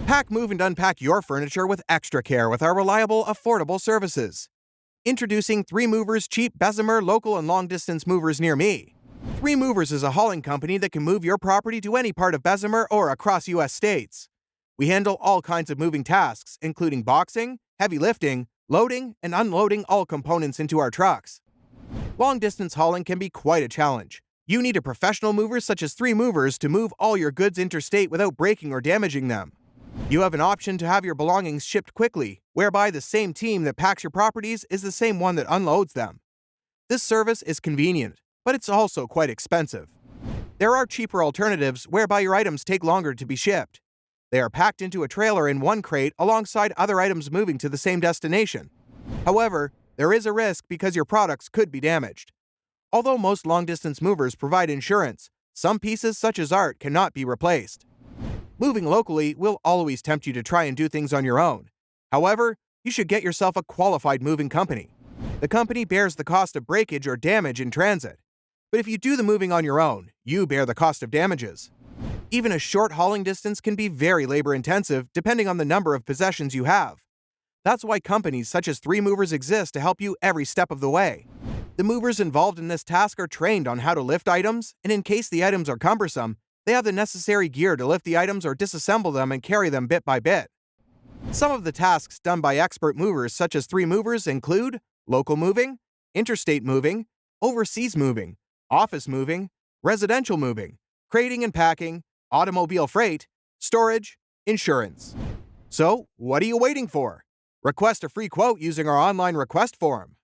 Pack, move, and unpack your furniture with extra care with our reliable, affordable services. Introducing 3 Movers cheap Bessemer local and long-distance movers near me. 3 Movers is a hauling company that can move your property to any part of Bessemer or across U.S. states. We handle all kinds of moving tasks, including boxing, heavy lifting, loading, and unloading all components into our trucks. Long-distance hauling can be quite a challenge. You need a professional mover such as 3 Movers to move all your goods interstate without breaking or damaging them. You have an option to have your belongings shipped quickly, whereby the same team that packs your properties is the same one that unloads them. This service is convenient, but it's also quite expensive. There are cheaper alternatives whereby your items take longer to be shipped. They are packed into a trailer in one crate alongside other items moving to the same destination. However, there is a risk because your products could be damaged. Although most long-distance movers provide insurance, some pieces such as art cannot be replaced. Moving locally will always tempt you to try and do things on your own. However, you should get yourself a qualified moving company. The company bears the cost of breakage or damage in transit. But if you do the moving on your own, you bear the cost of damages. Even a short hauling distance can be very labor-intensive depending on the number of possessions you have. That's why companies such as 3 Movers exist to help you every step of the way. The movers involved in this task are trained on how to lift items, and in case the items are cumbersome, they have the necessary gear to lift the items or disassemble them and carry them bit by bit. Some of the tasks done by expert movers such as 3 Movers include local moving, interstate moving, overseas moving, office moving, residential moving, crating and packing, automobile freight, storage, insurance. So, what are you waiting for? Request a free quote using our online request form.